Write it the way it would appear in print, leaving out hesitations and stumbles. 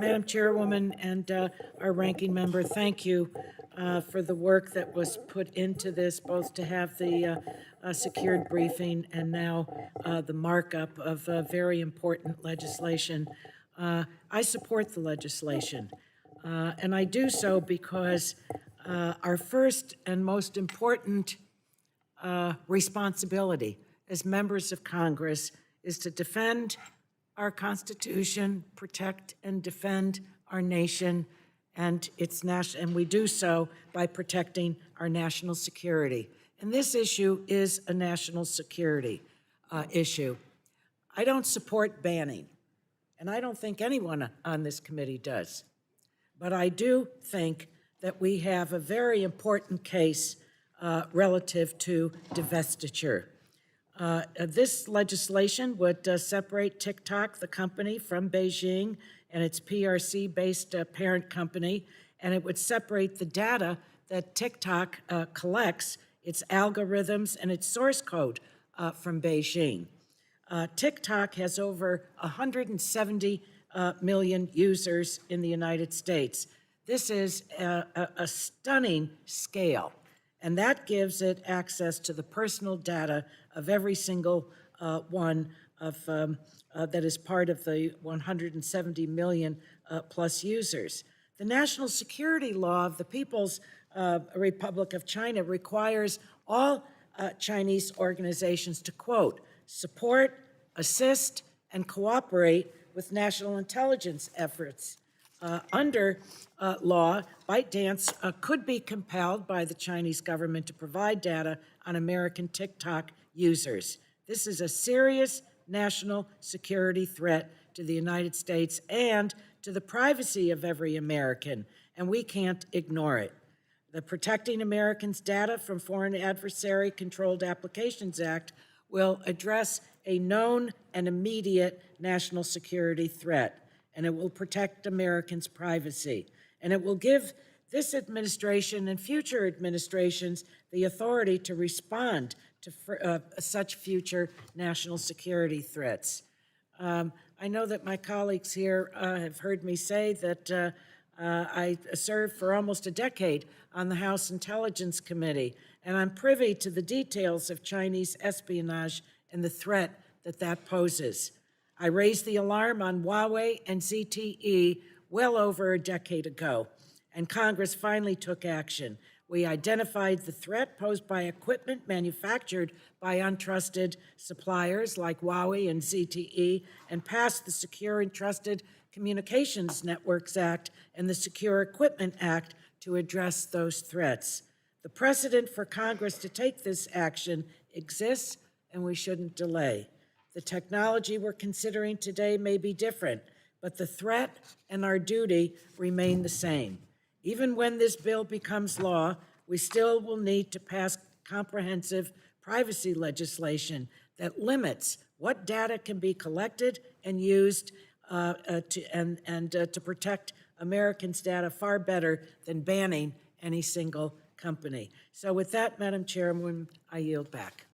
Madam Chairwoman and our ranking member, thank you for the work that was put into this, both to have the secured briefing and now the markup of very important legislation. I support the legislation, and I do so because our first and most important responsibility as members of Congress is to defend our Constitution, protect and defend our nation and its and we do so by protecting our national security. And this issue is a national security issue. I don't support banning, and I don't think anyone on this committee does. But I do think that we have a very important case relative to divestiture. This legislation would separate TikTok, the company, from Beijing and its PRC-based parent company, and it would separate the data that TikTok collects, its algorithms and its source code from Beijing. TikTok has over 170 million users in the United States. This is a stunning scale, and that gives it access to the personal data of every single one of that is part of the 170 million plus users. The national security law of the People's Republic of China requires all Chinese organizations to, quote, support, assist, and cooperate with national intelligence efforts. Under law, ByteDance could be compelled by the Chinese government to provide data on American TikTok users. This is a serious national security threat to the United States and to the privacy of every American, and we can't ignore it. The Protecting Americans' Data from Foreign Adversary Controlled Applications Act will address a known and immediate national security threat, and it will protect Americans' privacy. And it will give this administration and future administrations the authority to respond to such future national security threats. I know that my colleagues here have heard me say that I served for almost a decade on the House Intelligence Committee, and I'm privy to the details of Chinese espionage and the threat that that poses. I raised the alarm on Huawei and ZTE well over a decade ago, and Congress finally took action. We identified the threat posed by equipment manufactured by untrusted suppliers like Huawei and ZTE and passed the Secure and Trusted Communications Networks Act and the Secure Equipment Act to address those threats. The precedent for Congress to take this action exists, and we shouldn't delay. The technology we're considering today may be different, but the threat and our duty remain the same. Even when this bill becomes law, we still will need to pass comprehensive privacy legislation that limits what data can be collected and used to protect Americans' data far better than banning any single company. So with that, Madam Chairwoman, I yield back.